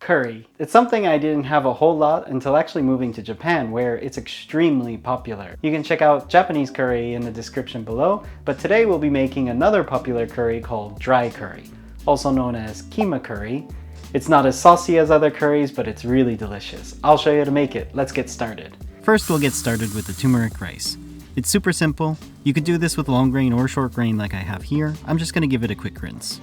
curry. It's something I didn't have a whole lot until actually moving to Japan, where it's extremely popular. You can check out Japanese curry in the description below, but today we'll be making another popular curry called dry curry, also known as Keema Curry. It's not as saucy as other curries, but it's really delicious. I'll show you how to make it. Let's get started. First, we'll get started with the turmeric rice. It's super simple. You could do this with long grain or short grain like I have here. I'm just going to give it a quick rinse.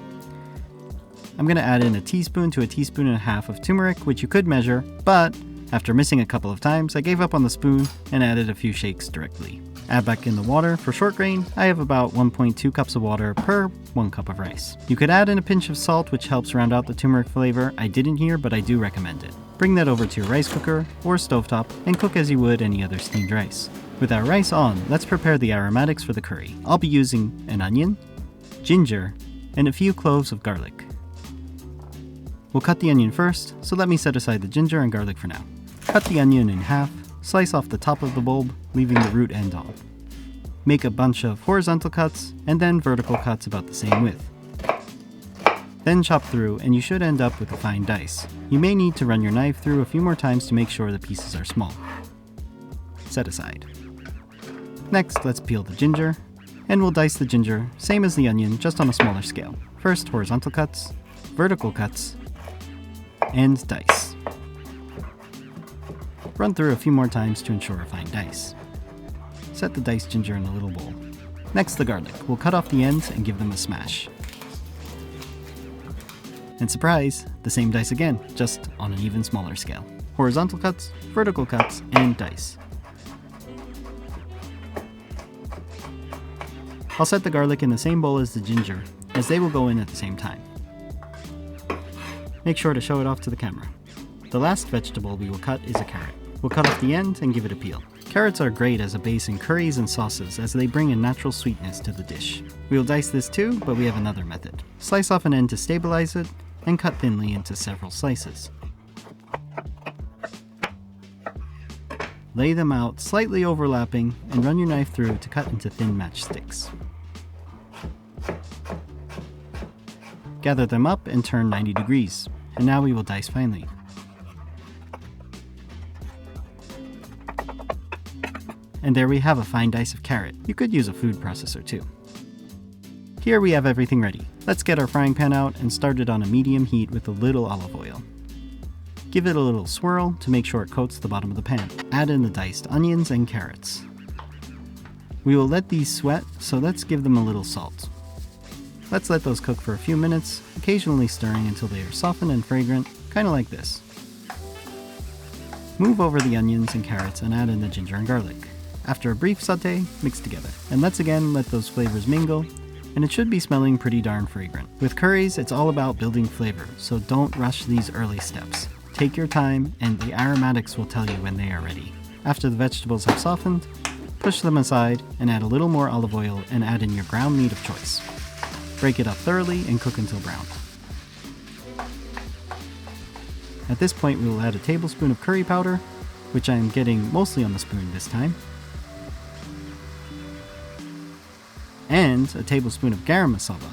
I'm going to add in a teaspoon to a teaspoon and a half of turmeric, which you could measure, but after missing a couple of times, I gave up on the spoon and added a few shakes directly. Add back in the water. For short grain, I have about 1.2 cups of water per 1 cup of rice. You could add in a pinch of salt, which helps round out the turmeric flavor. I didn't here, but I do recommend it. Bring that over to your rice cooker or stovetop and cook as you would any other steamed rice. With our rice on, let's prepare the aromatics for the curry. I'll be using an onion, ginger, and a few cloves of garlic. We'll cut the onion first, so let me set aside the ginger and garlic for now. Cut the onion in half, slice off the top of the bulb, leaving the root end on. Make a bunch of horizontal cuts, and then vertical cuts about the same width. Then chop through, and you should end up with a fine dice. You may need to run your knife through a few more times to make sure the pieces are small. Set aside. Next, let's peel the ginger, and we'll dice the ginger, same as the onion, just on a smaller scale. First, horizontal cuts, vertical cuts, and dice. Run through a few more times to ensure a fine dice. Set the diced ginger in a little bowl. Next, the garlic. We'll cut off the ends and give them a smash. And surprise, the same dice again, just on an even smaller scale. Horizontal cuts, vertical cuts, and dice. I'll set the garlic in the same bowl as the ginger, as they will go in at the same time. Make sure to show it off to the camera. The last vegetable we will cut is a carrot. We'll cut off the end and give it a peel. Carrots are great as a base in curries and sauces as they bring a natural sweetness to the dish. We will dice this too, but we have another method. Slice off an end to stabilize it and cut thinly into several slices. Lay them out slightly overlapping and run your knife through to cut into thin matchsticks. Gather them up and turn 90 degrees. And now we will dice finely. And there we have a fine dice of carrot. You could use a food processor too. Here we have everything ready. Let's get our frying pan out and start it on a medium heat with a little olive oil. Give it a little swirl to make sure it coats the bottom of the pan. Add in the diced onions and carrots. We will let these sweat, so let's give them a little salt. Let's let those cook for a few minutes, occasionally stirring until they are softened and fragrant, kind of like this. Move over the onions and carrots and add in the ginger and garlic. After a brief saute, mix together. And let's again let those flavors mingle, and it should be smelling pretty darn fragrant. With curries, it's all about building flavor, so don't rush these early steps. Take your time, and the aromatics will tell you when they are ready. After the vegetables have softened, push them aside and add a little more olive oil and add in your ground meat of choice. Break it up thoroughly and cook until brown. At this point, we will add a tablespoon of curry powder, which I am getting mostly on the spoon this time, and a tablespoon of garam masala,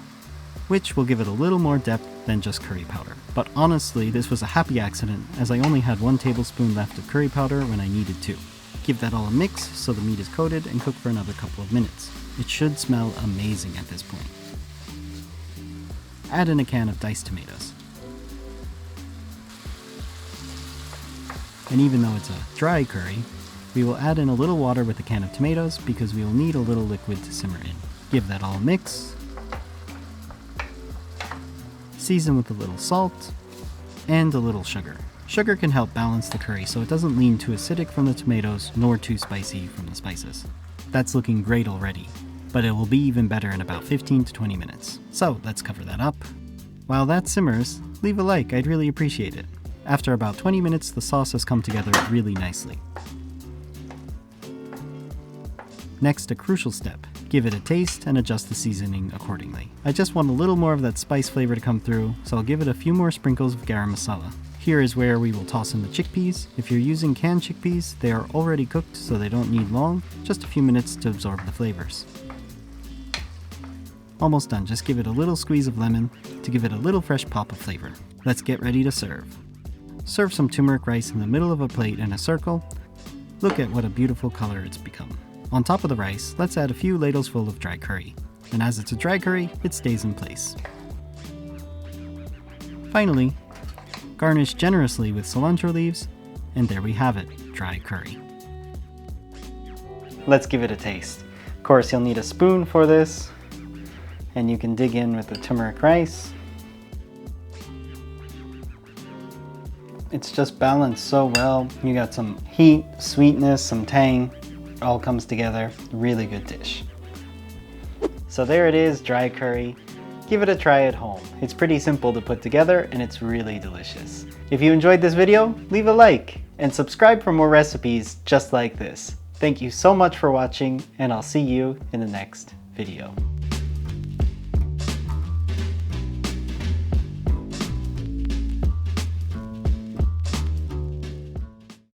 which will give it a little more depth than just curry powder. But honestly, this was a happy accident, as I only had 1 tablespoon left of curry powder when I needed 2. Give that all a mix so the meat is coated and cook for another couple of minutes. It should smell amazing at this point. Add in a can of diced tomatoes. And even though it's a dry curry, we will add in a little water with a can of tomatoes because we will need a little liquid to simmer in. Give that all a mix. Season with a little salt and a little sugar. Sugar can help balance the curry so it doesn't lean too acidic from the tomatoes nor too spicy from the spices. That's looking great already, but it will be even better in about 15 to 20 minutes. So let's cover that up. While that simmers, leave a like, I'd really appreciate it. After about 20 minutes, the sauce has come together really nicely. Next, a crucial step. Give it a taste and adjust the seasoning accordingly. I just want a little more of that spice flavor to come through, so I'll give it a few more sprinkles of garam masala. Here is where we will toss in the chickpeas. If you're using canned chickpeas, they are already cooked so they don't need long, just a few minutes to absorb the flavors. Almost done, just give it a little squeeze of lemon to give it a little fresh pop of flavor. Let's get ready to serve. Serve some turmeric rice in the middle of a plate in a circle. Look at what a beautiful color it's become. On top of the rice, let's add a few ladles full of dry curry. And as it's a dry curry, it stays in place. Finally, garnish generously with cilantro leaves, and there we have it, dry curry. Let's give it a taste. Of course, you'll need a spoon for this, and you can dig in with the turmeric rice. It's just balanced so well. You got some heat, sweetness, some tang, it all comes together. Really good dish. So there it is, dry curry. Give it a try at home. It's pretty simple to put together and it's really delicious. If you enjoyed this video, leave a like and subscribe for more recipes just like this. Thank you so much for watching, and I'll see you in the next video.